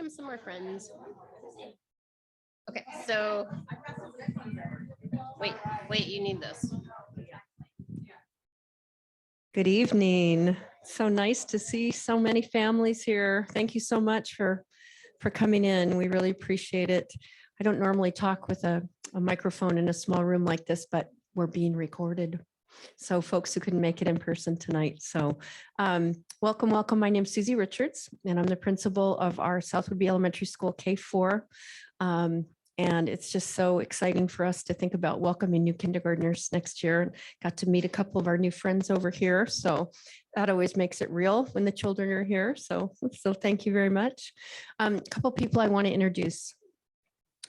come some more friends. Okay, so wait, you need this. Good evening. So nice to see so many families here. Thank you so much for coming in. We really appreciate it. I don't normally talk with a microphone in a small room like this, but we're being recorded. So folks who couldn't make it in person tonight. So welcome. My name's Susie Richards, and I'm the principal of our South Woodby Elementary School K-4. And it's just so exciting for us to think about welcoming new kindergartners next year. Got to meet a couple of our new friends over here. So that always makes it real when the children are here. So thank you very much. A couple of people I want to introduce.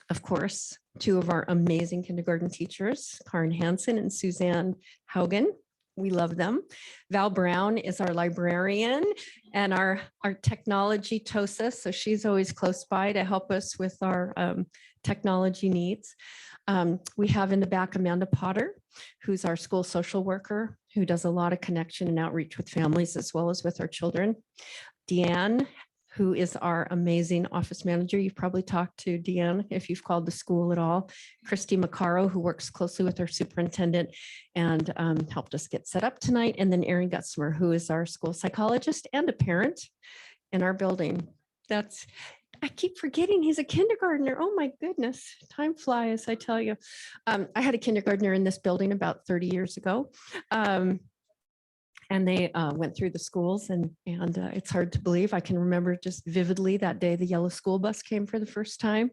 Of course, two of our amazing kindergarten teachers, Karen Hansen and Suzanne Haugen. We love them. Val Brown is our librarian and our technology TOSA. So she's always close by to help us with our technology needs. We have in the back Amanda Potter, who's our school social worker, who does a lot of connection and outreach with families as well as with our children. Deanne, who is our amazing office manager. You've probably talked to Deanne if you've called the school at all. Christy Macaro, who works closely with our superintendent and helped us get set up tonight. And then Aaron Gutzmer, who is our school psychologist and a parent in our building. I keep forgetting he's a kindergartner. Oh my goodness, time flies, I tell you. I had a kindergartner in this building about 30 years ago. And they went through the schools and it's hard to believe. I can remember just vividly that day the yellow school bus came for the first time.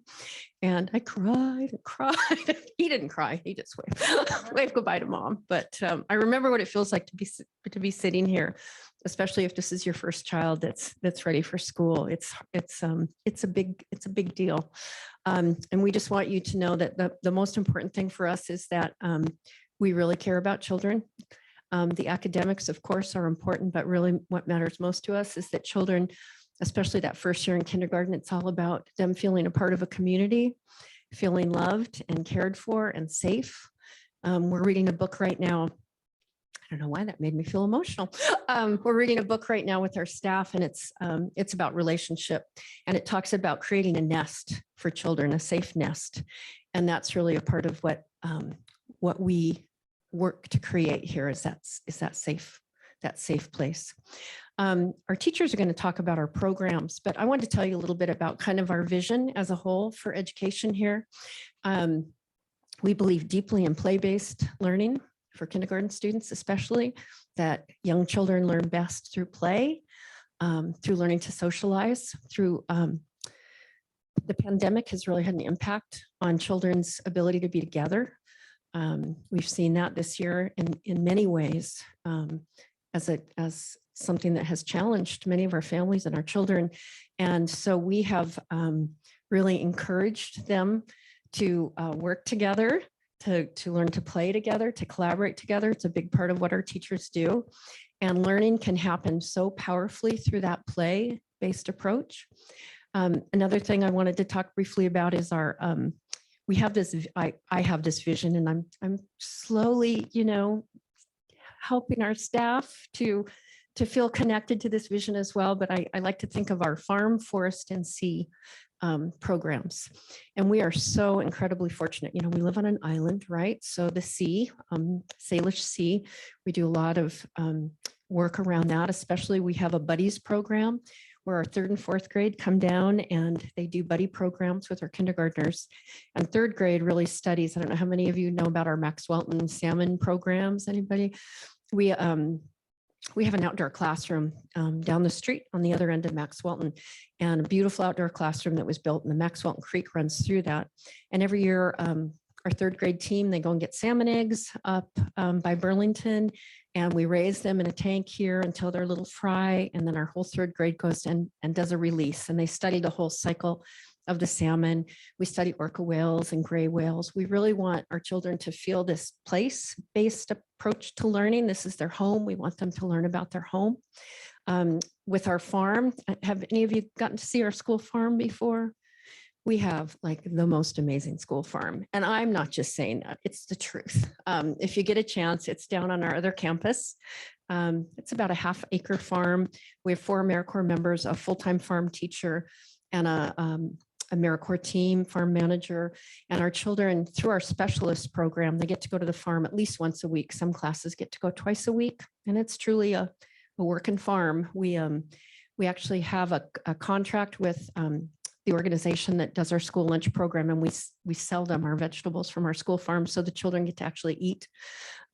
And I cried and cried. He didn't cry. He just waved goodbye to mom. But I remember what it feels like to be sitting here, especially if this is your first child that's ready for school. It's a big deal. And we just want you to know that the most important thing for us is that we really care about children. The academics, of course, are important, but really what matters most to us is that children, especially that first year in kindergarten, it's all about them feeling a part of a community, feeling loved and cared for and safe. We're reading a book right now. I don't know why that made me feel emotional. We're reading a book right now with our staff, and it's about relationship, and it talks about creating a nest for children, a safe nest. And that's really a part of what we work to create here is that safe place. Our teachers are going to talk about our programs, but I wanted to tell you a little bit about kind of our vision as a whole for education here. We believe deeply in play-based learning for kindergarten students, especially that young children learn best through play, through learning to socialize, through the pandemic has really had an impact on children's ability to be together. We've seen that this year in many ways as something that has challenged many of our families and our children. And so we have really encouraged them to work together, to learn to play together, to collaborate together. It's a big part of what our teachers do. And learning can happen so powerfully through that play-based approach. Another thing I wanted to talk briefly about is our we have this, I have this vision, and I'm slowly, helping our staff to feel connected to this vision as well. But I like to think of our farm, forest, and sea programs. And we are so incredibly fortunate. We live on an island, right? So the sea, Salish Sea, we do a lot of work around that, especially we have a buddies program where our 3rd and 4th grade come down and they do buddy programs with our kindergartners. And 3rd grade really studies, I don't know how many of you know about our Max Welton salmon programs, anybody? We have an outdoor classroom down the street on the other end of Max Welton, and a beautiful outdoor classroom that was built, and the Max Welton Creek runs through that. And every year, our 3rd grade team, they go and get salmon eggs up by Burlington, and we raise them in a tank here until they're a little fry. And then our whole 3rd grade goes and does a release, and they study the whole cycle of the salmon. We study orca whales and gray whales. We really want our children to feel this place-based approach to learning. This is their home. We want them to learn about their home. With our farm, have any of you gotten to see our school farm before? We have like the most amazing school farm. And I'm not just saying that, it's the truth. If you get a chance, it's down on our other campus. It's about a 1/2 acre farm. We have 4 AmeriCorps members, a full-time farm teacher, and a AmeriCorps team, farm manager, and our children through our specialist program, they get to go to the farm at least once a week. Some classes get to go twice a week, and it's truly a working farm. We actually have a contract with the organization that does our school lunch program, and we sell them our vegetables from our school farm, so the children get to actually eat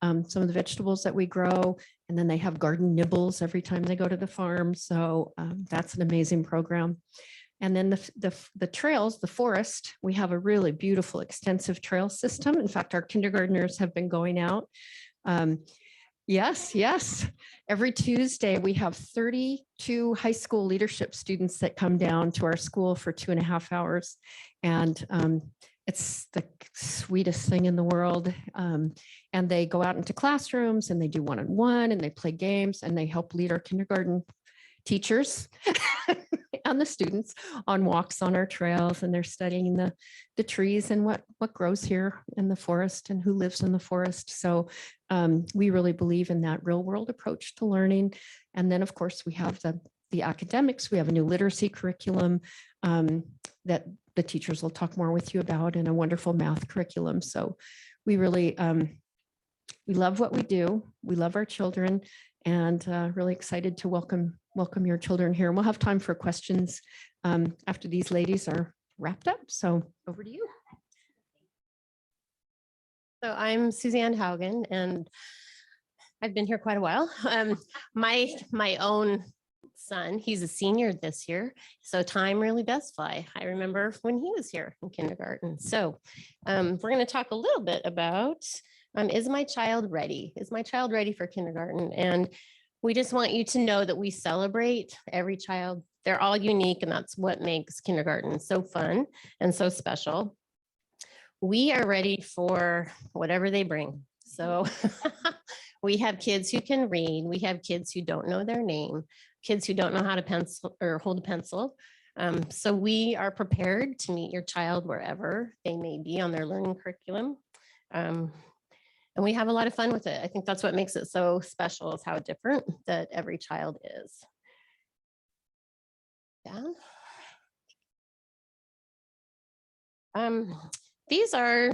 some of the vegetables that we grow, and then they have garden nibbles every time they go to the farm. So that's an amazing program. And then the trails, the forest, we have a really beautiful, extensive trail system. In fact, our kindergartners have been going out. Yes. Every Tuesday, we have 32 high school leadership students that come down to our school for 2.5 hours. And it's the sweetest thing in the world. And they go out into classrooms and they do one-on-one and they play games and they help lead our kindergarten teachers and the students on walks on our trails, and they're studying the trees and what grows here in the forest and who lives in the forest. So we really believe in that real world approach to learning. And then of course we have the academics. We have a new literacy curriculum that the teachers will talk more with you about, and a wonderful math curriculum. So we really, we love what we do. We love our children, and really excited to welcome your children here. And we'll have time for questions after these ladies are wrapped up. So over to you. So I'm Suzanne Haugen, and I've been here quite a while. My own son, he's a senior this year, so time really does fly. I remember when he was here in kindergarten. So we're going to talk a little bit about, is my child ready? Is my child ready for kindergarten? And we just want you to know that we celebrate every child. They're all unique, and that's what makes kindergarten so fun and so special. We are ready for whatever they bring. So we have kids who can read. We have kids who don't know their name, kids who don't know how to pencil or hold a pencil. So we are prepared to meet your child wherever they may be on their learning curriculum. And we have a lot of fun with it. I think that's what makes it so special, is how different that every child is. Yeah. These are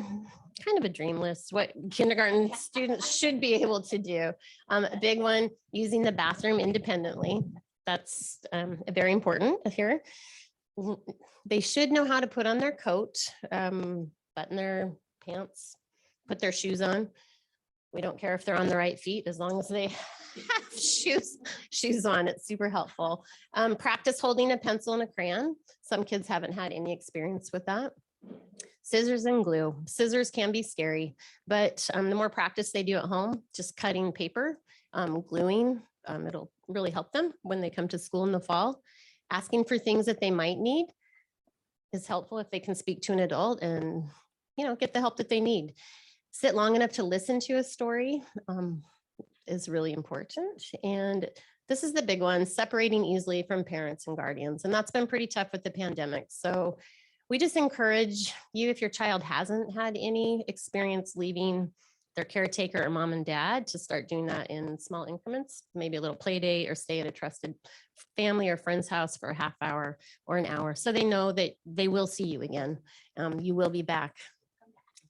kind of a dream list, what kindergarten students should be able to do. A big one, using the bathroom independently. That's very important here. They should know how to put on their coat, button their pants, put their shoes on. We don't care if they're on the right feet, as long as they have shoes on. It's super helpful. Practice holding a pencil and a crayon. Some kids haven't had any experience with that. Scissors and glue. Scissors can be scary, but the more practice they do at home, just cutting paper, gluing, it'll really help them when they come to school in the fall. Asking for things that they might need is helpful if they can speak to an adult and, get the help that they need. Sit long enough to listen to a story is really important. And this is the big one, separating easily from parents and guardians. And that's been pretty tough with the pandemic. So we just encourage you, if your child hasn't had any experience leaving their caretaker or mom and dad, to start doing that in small increments, maybe a little play date, or stay at a trusted family or friend's house for a half hour or an hour, so they know that they will see you again. You will be back.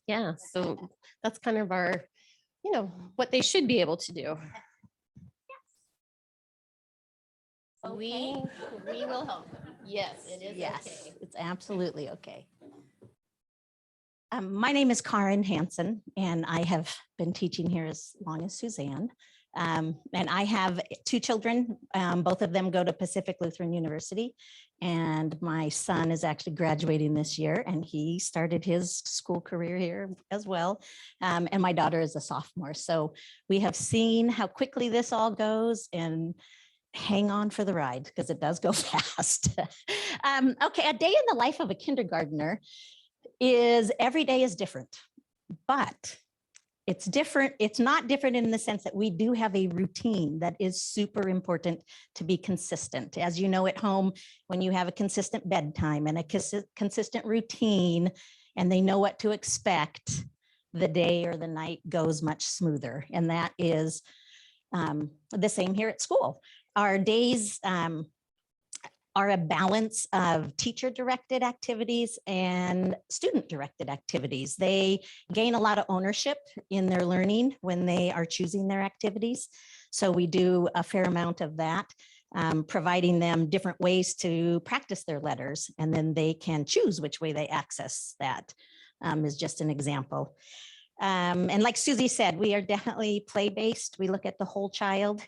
Yeah, so that's kind of our, what they should be able to do. Okay. We will help them. Yes, it is. Yes, okay. it's absolutely okay. My name is Karen Hansen, and I have been teaching here as long as Suzanne. And I have 2 children. Both of them go to Pacific Lutheran University, and my son is actually graduating this year, and he started his school career here as well. And my daughter is a sophomore. So we have seen how quickly this all goes, and hang on for the ride, because it does go fast. Okay, a day in the life of a kindergartner is, every day is different, but it's different. It's not different in the sense that we do have a routine that is super important to be consistent. As you know, at home, when you have a consistent bedtime and a consistent routine, and they know what to expect, the day or the night goes much smoother. And that is the same here at school. Our days are a balance of teacher-directed activities and student-directed activities. They gain a lot of ownership in their learning when they are choosing their activities. So we do a fair amount of that, providing them different ways to practice their letters, and then they can choose which way they access that, is just an example. And like Susie said, we are definitely play-based. We look at the whole child.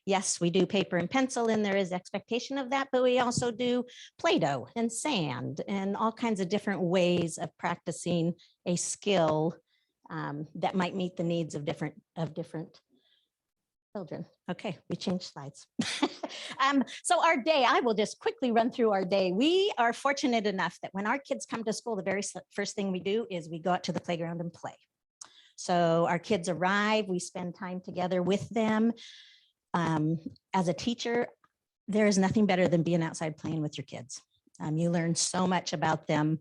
Yes, we do paper and pencil, and there is expectation of that, but we also do Play-Doh and sand and all kinds of different ways of practicing a skill that might meet the needs of different children. Okay, we changed slides. So our day, I will just quickly run through our day. We are fortunate enough that when our kids come to school, the very first thing we do is we go out to the playground and play. So our kids arrive, we spend time together with them. As a teacher, there is nothing better than being outside playing with your kids. You learn so much about them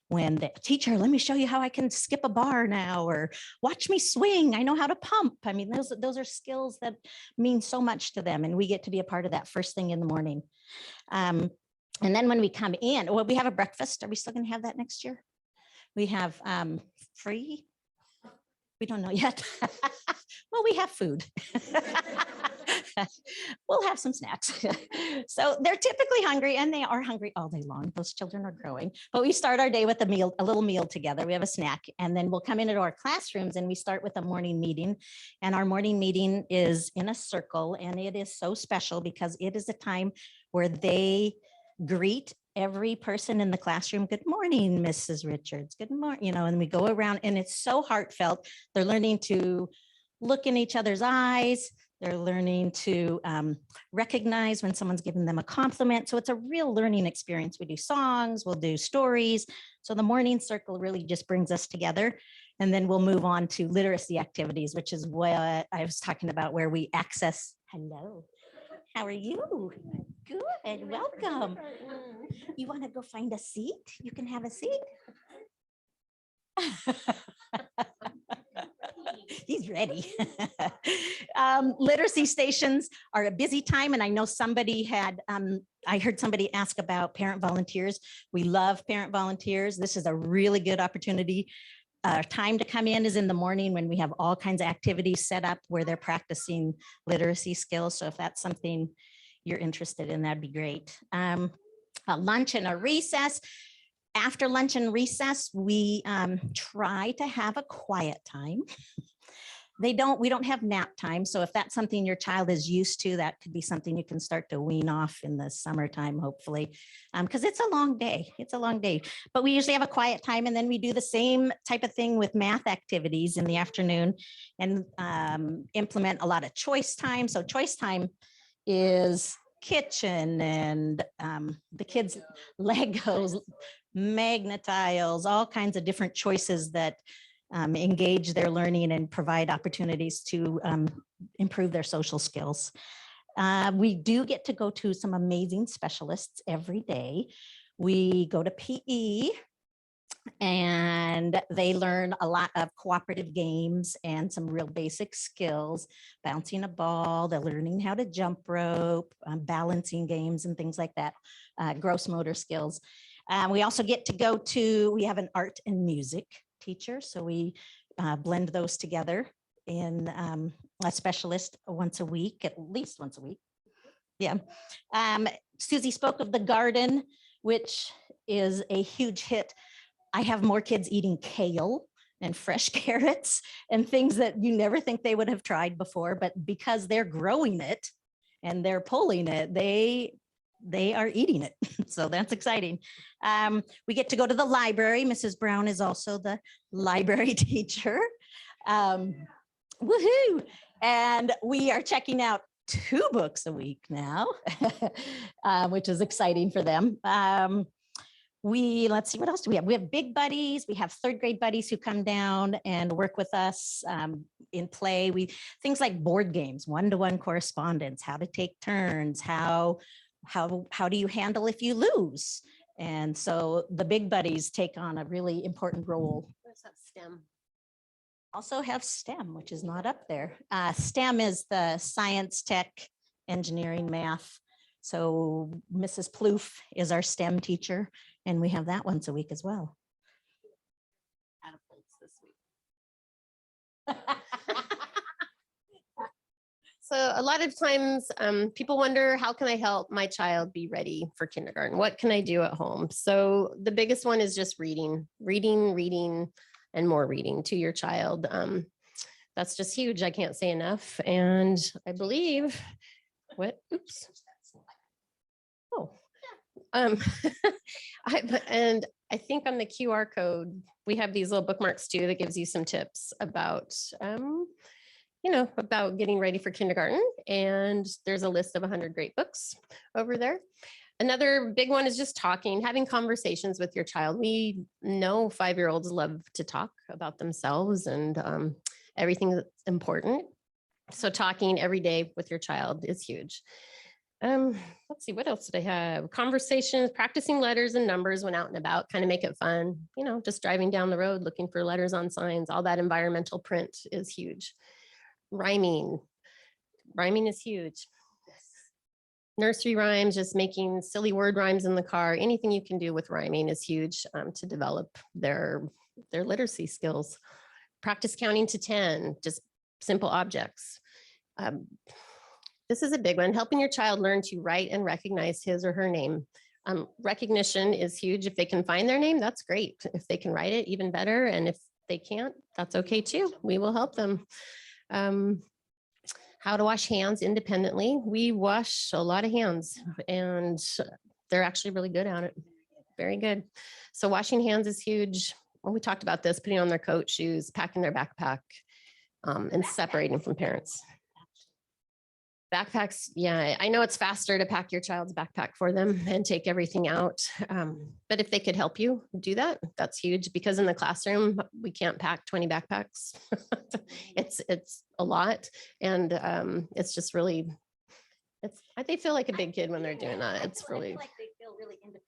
when the teacher, let me show you how I can skip a bar now, or watch me swing, I know how to pump. I mean, those are skills that mean so much to them, and we get to be a part of that first thing in the morning. And then when we come in, well, we have a breakfast. Are we still gonna have that next year? We have free. We don't know yet. Well, we have food. We'll have some snacks. So they're typically hungry, and they are hungry all day long. Those children are growing. But we start our day with a little meal together. We have a snack, and then we'll come into our classrooms and we start with a morning meeting. And our morning meeting is in a circle, and it is so special because it is a time where they greet every person in the classroom. Good morning, Mrs. Richards. Good morning, and we go around, and it's so heartfelt. They're learning to look in each other's eyes. They're learning to recognize when someone's giving them a compliment. So it's a real learning experience. We do songs, we'll do stories. So the morning circle really just brings us together. And then we'll move on to literacy activities, which is what I was talking about, where we access. Hello, how are you? Good, welcome. You want to go find a seat? You can have a seat. He's ready. Literacy stations are a busy time, and I know somebody had, I heard somebody ask about parent volunteers. We love parent volunteers. This is a really good opportunity. Time to come in is in the morning when we have all kinds of activities set up where they're practicing literacy skills. So if that's something you're interested in, that'd be great. A lunch and a recess. After lunch and recess, we try to have a quiet time. We don't have nap time. So if that's something your child is used to, that could be something you can start to wean off in the summertime, hopefully, because it's a long day. It's a long day, but we usually have a quiet time, and then we do the same type of thing with math activities in the afternoon, and implement a lot of choice time. So choice time is kitchen and the kids' Legos, magnetiles, all kinds of different choices that engage their learning and provide opportunities to improve their social skills. We do get to go to some amazing specialists every day. We go to PE, and they learn a lot of cooperative games and some real basic skills, bouncing a ball, they're learning how to jump rope, balancing games and things like that, gross motor skills. We also get to go to, we have an art and music teacher, so we blend those together in a specialist once a week, at least once a week. Yeah. Susie spoke of the garden, which is a huge hit. I have more kids eating kale and fresh carrots and things that you never think they would have tried before, but because they're growing it and they're pulling it, they are eating it. So that's exciting. We get to go to the library. Mrs. Brown is also the library teacher. Woohoo! And we are checking out 2 books a week now, which is exciting for them. Let's see, what else do we have? We have big buddies. We have 3rd grade buddies who come down and work with us in play. Things like board games, one-to-one correspondence, how to take turns, how do you handle if you lose? And so the big buddies take on a really important role. Where's that STEM? Also have STEM, which is not up there. STEM is the science, tech, engineering, math. So Mrs. Plouffe is our STEM teacher, and we have that once a week as well. So a lot of times people wonder, how can I help my child be ready for kindergarten? What can I do at home? So the biggest one is just reading, and more reading to your child. That's just huge. I can't say enough. And I believe oops. Oh, and I think on the QR code, we have these little bookmarks too, that gives you some tips about, about getting ready for kindergarten. And there's a list of 100 great books over there. Another big one is just talking, having conversations with your child. We know 5-year-olds love to talk about themselves and everything that's important. So talking every day with your child is huge. Let's see, what else did I have? Conversations, practicing letters and numbers when out and about, kind of make it fun. Just driving down the road, looking for letters on signs, all that environmental print is huge. Rhyming is huge. Nursery rhymes, just making silly word rhymes in the car. Anything you can do with rhyming is huge to develop their literacy skills. Practice counting to 10, just simple objects. This is a big one, helping your child learn to write and recognize his or her name. Recognition is huge. If they can find their name, that's great. If they can write it, even better. And if they can't, that's okay too. We will help them. How to wash hands independently. We wash a lot of hands and they're actually really good at it. Very good. So washing hands is huge. Well, we talked about this, putting on their coat, shoes, packing their backpack, and separating from parents. Backpacks, yeah, I know it's faster to pack your child's backpack for them and take everything out. But if they could help you do that, that's huge, because in the classroom, we can't pack 20 backpacks. It's a lot. And it's just really, they feel like a big kid when they're doing that. It's really. I feel like they feel really independent.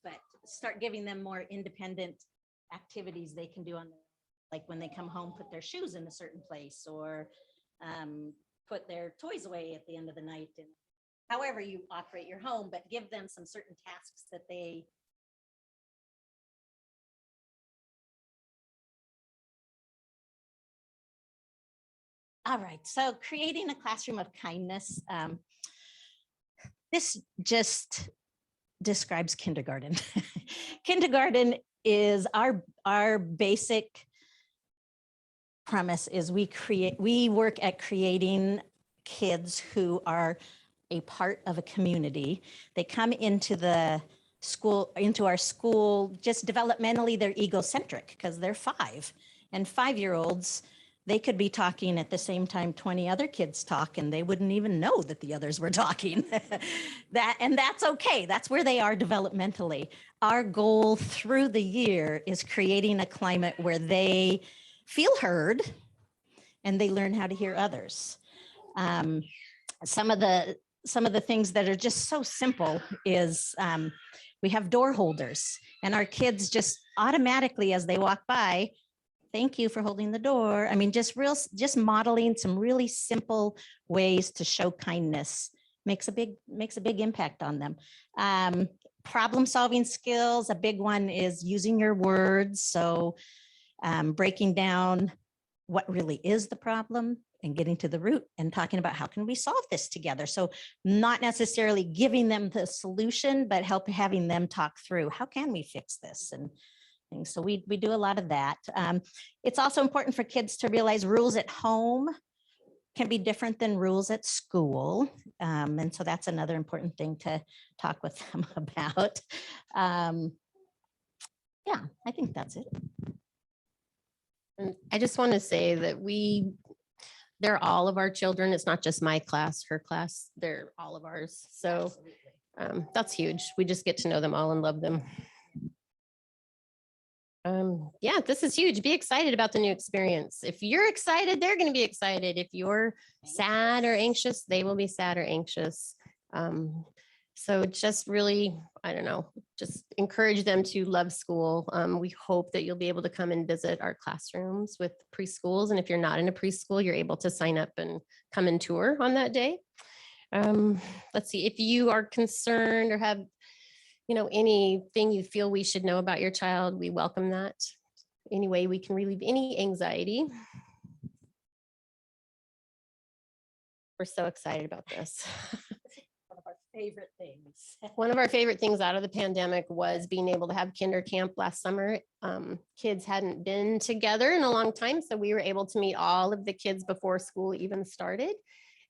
But start giving them more independent activities they can do on like when they come home, put their shoes in a certain place, or put their toys away at the end of the night, and however you operate your home, but give them some certain tasks that they all right. So creating a classroom of kindness. This just describes kindergarten. Kindergarten is our basic premise is we work at creating kids who are a part of a community. They come into the school, into our school, just developmentally, they're egocentric because they're 5, and 5-year-olds, they could be talking at the same time 20 other kids talk and they wouldn't even know that the others were talking. And that's okay. That's where they are developmentally. Our goal through the year is creating a climate where they feel heard and they learn how to hear others. Some of the things that are just so simple is we have door holders, and our kids just automatically, as they walk by, thank you for holding the door. I mean, just modeling some really simple ways to show kindness makes a big impact on them. Problem solving skills, a big one is using your words. So breaking down what really is the problem and getting to the root and talking about how can we solve this together. So not necessarily giving them the solution, but having them talk through how can we fix this and things. So we do a lot of that. It's also important for kids to realize rules at home can be different than rules at school. And so that's another important thing to talk with them about. Yeah, I think that's it. And I just want to say that they're all of our children. It's not just my class, her class, they're all of ours. So that's huge. We just get to know them all and love them. Yeah, this is huge. Be excited about the new experience. If you're excited, they're going to be excited. If you're sad or anxious, they will be sad or anxious. So just really, I don't know, just encourage them to love school. We hope that you'll be able to come and visit our classrooms with preschools. And if you're not in a preschool, you're able to sign up and come and tour on that day. Let's see, if you are concerned or have, anything you feel we should know about your child, we welcome that. Any way we can relieve any anxiety. We're so excited about this. One of our favorite things. One of our favorite things out of the pandemic was being able to have kinder camp last summer. Kids hadn't been together in a long time, so we were able to meet all of the kids before school even started.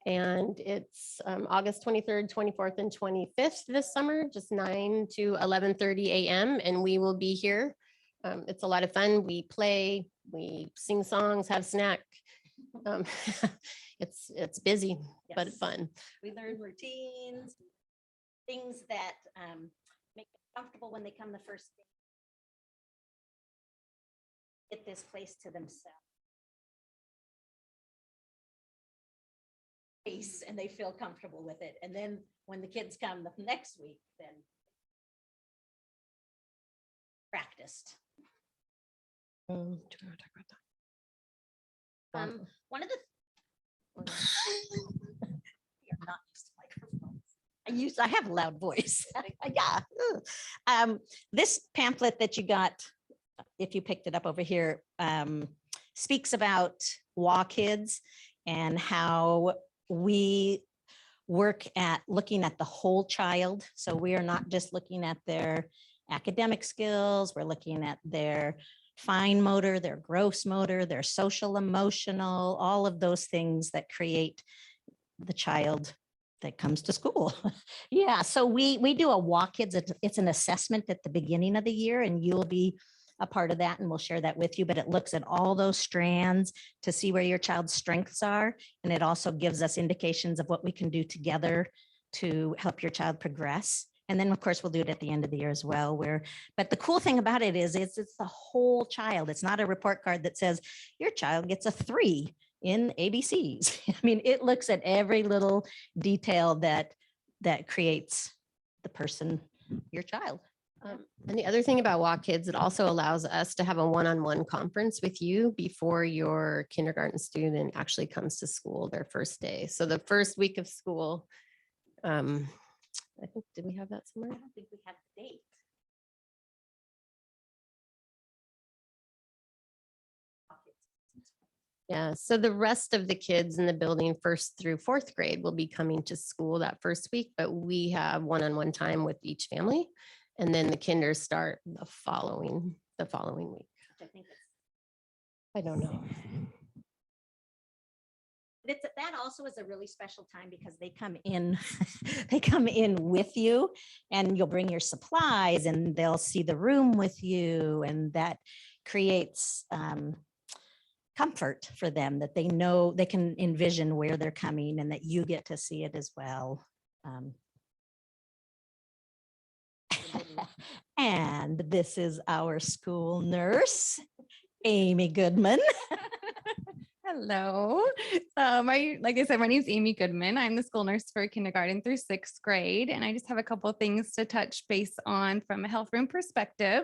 And it's August 23rd, 24th, and 25th this summer, just 9 to 11:30 a.m. And we will be here. It's a lot of fun. We play, we sing songs, have snack. It's busy, but Yes. fun. We learn routines, things that make them comfortable when they come the first day. Get this place to themselves. And they feel comfortable with it. And then when the kids come the next week, then practiced. Do you want to talk about that? One of the You're not used to microphones. I have a loud voice. Yeah. This pamphlet that you got, if you picked it up over here, speaks about WA Kids and how we work at looking at the whole child. So we are not just looking at their academic skills, we're looking at their fine motor, their gross motor, their social, emotional, all of those things that create the child that comes to school. Yeah, so we do a WA Kids. It's an assessment at the beginning of the year, and you'll be a part of that, and we'll share that with you. But it looks at all those strands to see where your child's strengths are, and it also gives us indications of what we can do together to help your child progress. And then, of course, we'll do it at the end of the year as well. But the cool thing about it is it's the whole child. It's not a report card that says your child gets a 3 in ABCs. I mean, it looks at every little detail that creates the person, your child. And the other thing about WA Kids, it also allows us to have a one-on-one conference with you before your kindergarten student actually comes to school their first day. So the first week of school, I think, did we have that somewhere? I don't think we have the date. Yeah, so the rest of the kids in the building, 1st through 4th grade, will be coming to school that first week, but we have one-on-one time with each family. And then the kinders start the following week. I think I don't know. that also is a really special time because they come in, they come in with you, and you'll bring your supplies and they'll see the room with you, and that creates comfort for them, that they know they can envision where they're coming and that you get to see it as well. And this is our school nurse, Amy Goodman. Hello. Like I said, my name is Amy Goodman. I'm the school nurse for kindergarten through 6th grade. And I just have a couple of things to touch base on from a health room perspective.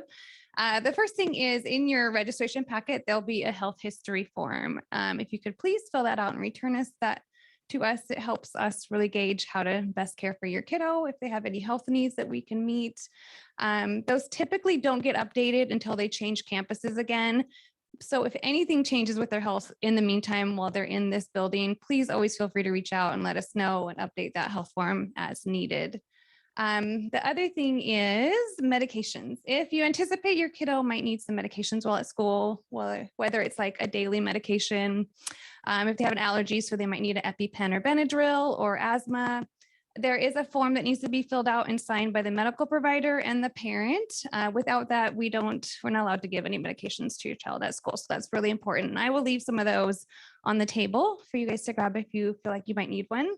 The first thing is, in your registration packet, there'll be a health history form. If you could please fill that out and return that to us, it helps us really gauge how to best care for your kiddo, if they have any health needs that we can meet. Those typically don't get updated until they change campuses again. So if anything changes with their health in the meantime while they're in this building, please always feel free to reach out and let us know and update that health form as needed. The other thing is medications. If you anticipate your kiddo might need some medications while at school, whether it's like a daily medication, if they have an allergy, so they might need an EpiPen or Benadryl, or asthma, there is a form that needs to be filled out and signed by the medical provider and the parent. Without that, we're not allowed to give any medications to your child at school. So that's really important. And I will leave some of those on the table for you guys to grab if you feel like you might need one.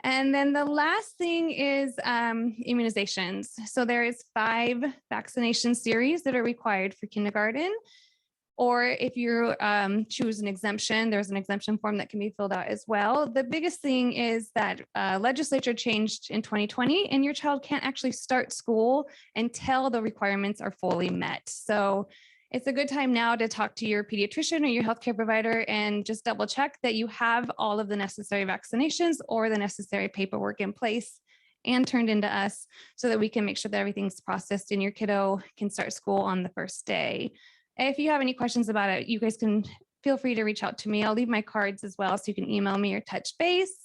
And then the last thing is immunizations. So there is 5 vaccination series that are required for kindergarten. Or if you choose an exemption, there's an exemption form that can be filled out as well. The biggest thing is that legislature changed in 2020 and your child can't actually start school until the requirements are fully met. So it's a good time now to talk to your pediatrician or your healthcare provider and just double check that you have all of the necessary vaccinations or the necessary paperwork in place and turned into us so that we can make sure that everything's processed and your kiddo can start school on the first day. If you have any questions about it, you guys can feel free to reach out to me. I'll leave my cards as well, so you can email me or touch base.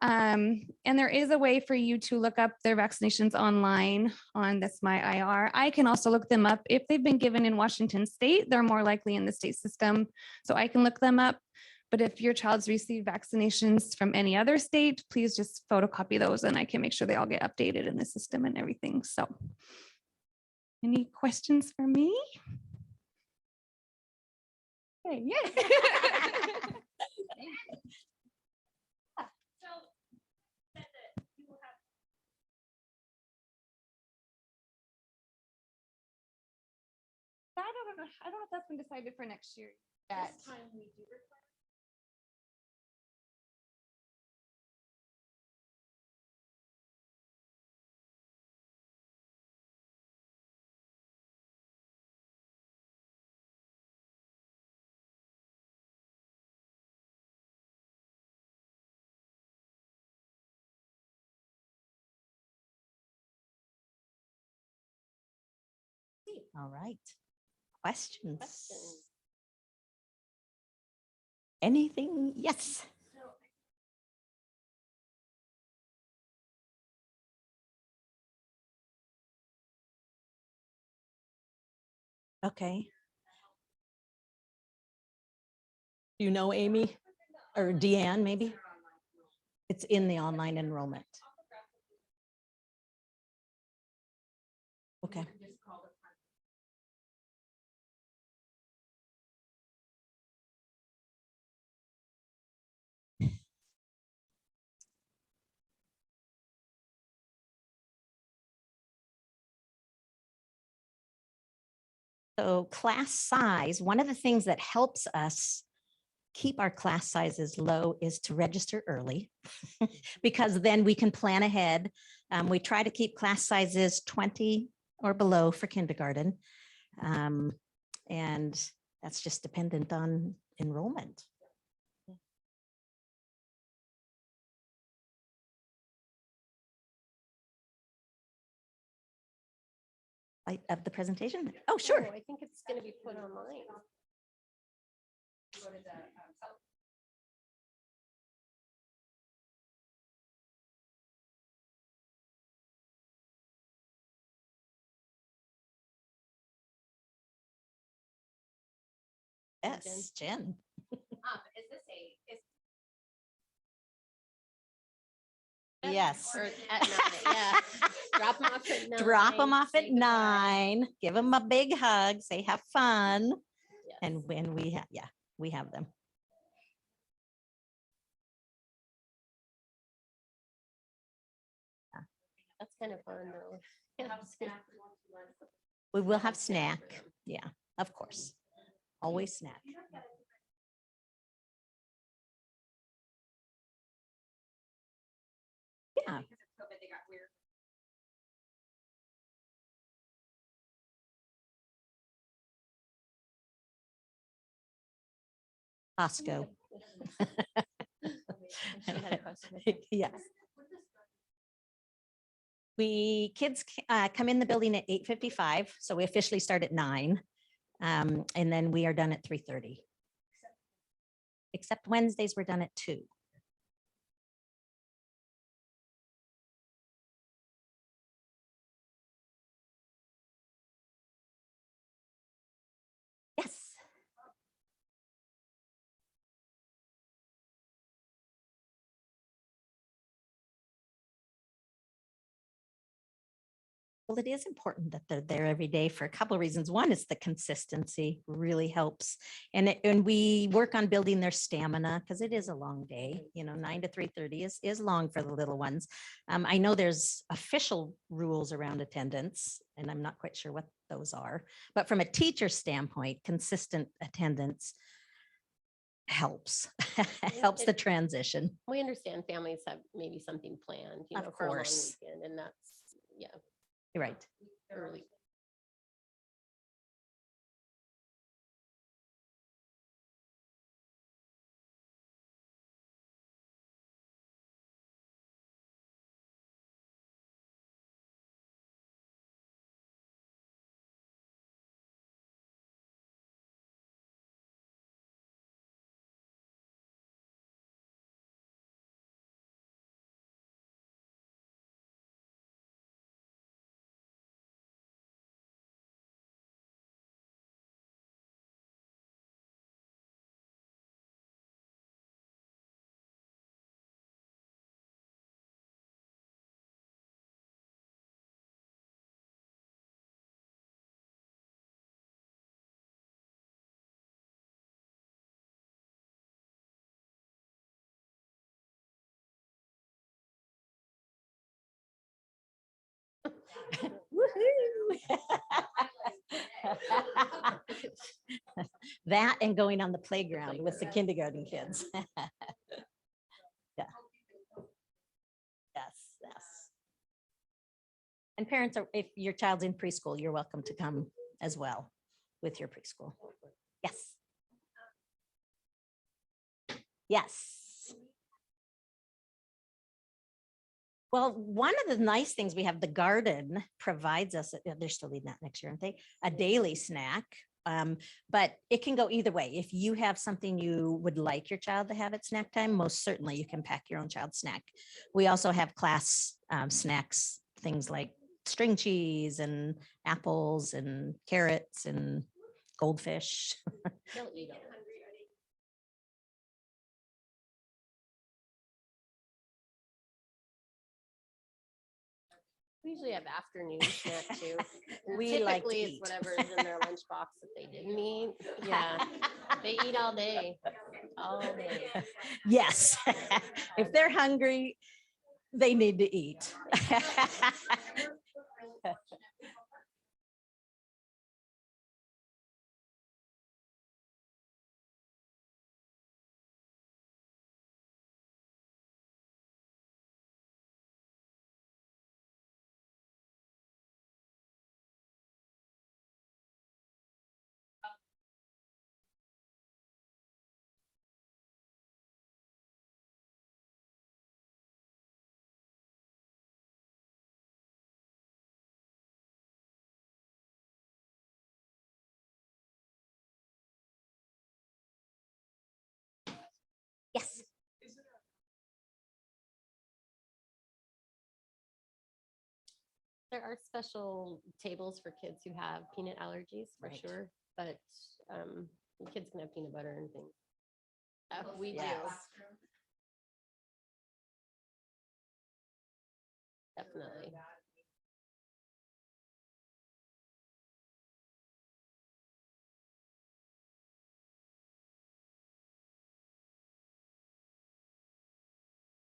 And there is a way for you to look up their vaccinations online on That's My IR. I can also look them up if they've been given in Washington State. They're more likely in the state system, so I can look them up. But if your child's received vaccinations from any other state, please just photocopy those and I can make sure they all get updated in the system and everything. So any questions for me? Okay, yeah. I don't know. I don't know if that's been decided for next year yet. This time we do require. All right. Questions? Questions? Anything? Yes. Okay. Do you know Amy or Deanne maybe? It's in the online enrollment. Okay. So class size, one of the things that helps us keep our class sizes low is to register early because then we can plan ahead. We try to keep class sizes 20 or below for kindergarten. And that's just dependent on enrollment. Of the presentation? Oh, sure. I think it's going to be put online. Yes, Jen. Is this a? Yes. Or at 9, yeah. Drop them off at 9. Drop them off say at goodbye. 9, give them a big hug, say have fun. Yes. And when we have, yeah, we have them. That's kind of fun though. We will have snack. Yeah, of course. Always snack. Yeah. Costco. She had a question. Yes. Kids come in the building at 8:55, so we officially start at 9. And then we are done at 3:30. Except Wednesdays, we're done at 2. Yes. Well, it is important that they're there every day for a couple of reasons. One is the consistency really helps. And we work on building their stamina because it is a long day, 9 to 3:30 is long for the little ones. I know there's official rules around attendance and I'm not quite sure what those are. But from a teacher standpoint, consistent attendance helps, helps the transition. We understand families have maybe something planned, you Of know, for a long course. weekend, and that's, yeah, You're right. early. Woohoo. That and going on the playground with the kindergarten kids. Yeah. Yes, yes. And parents are, if your child's in preschool, you're welcome to come as well with your preschool. Yes. Yes. Well, one of the nice things we have, the garden provides us, they're still leading that next year, aren't they? A daily snack. But it can go either way. If you have something you would like your child to have at snack time, most certainly you can pack your own child's snack. We also have class snacks, things like string cheese and apples and carrots and goldfish. They'll eat all that. We usually have afternoon snack too. And We like to typically it's eat. whatever is in their lunchbox that they didn't eat. Yeah, they eat all day, all day. Yes, if they're hungry, they need to eat. Yes. There are special tables for kids who have peanut allergies for Right. sure, but kids can have peanut butter and things. We do. Yes. Definitely.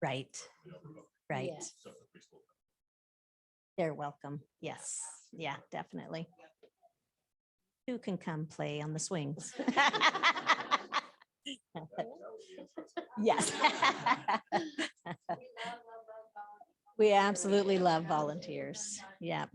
Right, right. Yes. They're welcome. Yes, yeah, definitely. Who can come play on the swings? Yes. We absolutely love volunteers. Yeah.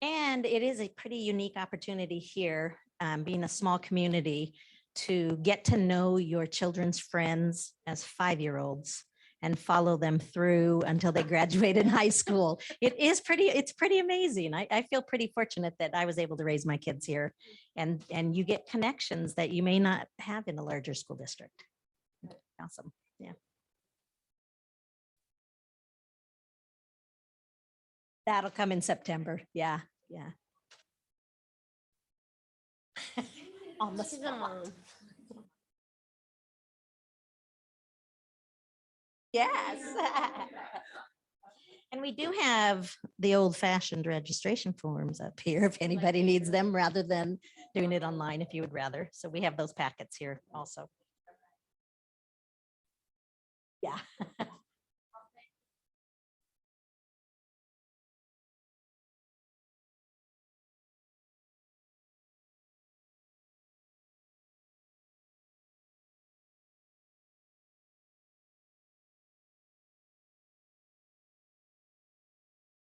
And it is a pretty unique opportunity here, being a small community, to get to know your children's friends as 5-year-olds and follow them through until they graduate in high school. It's pretty amazing. I feel pretty fortunate that I was able to raise my kids here, and you get connections that you may not have in a larger school district. Awesome. Yeah. That'll come in September. Yeah, yeah. On the She's a spot. mom. Yes. And we do have the old fashioned registration forms up here if anybody needs them, rather than doing it online if you would rather. So we have those packets here also. Yeah.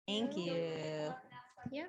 Thank you. Yeah.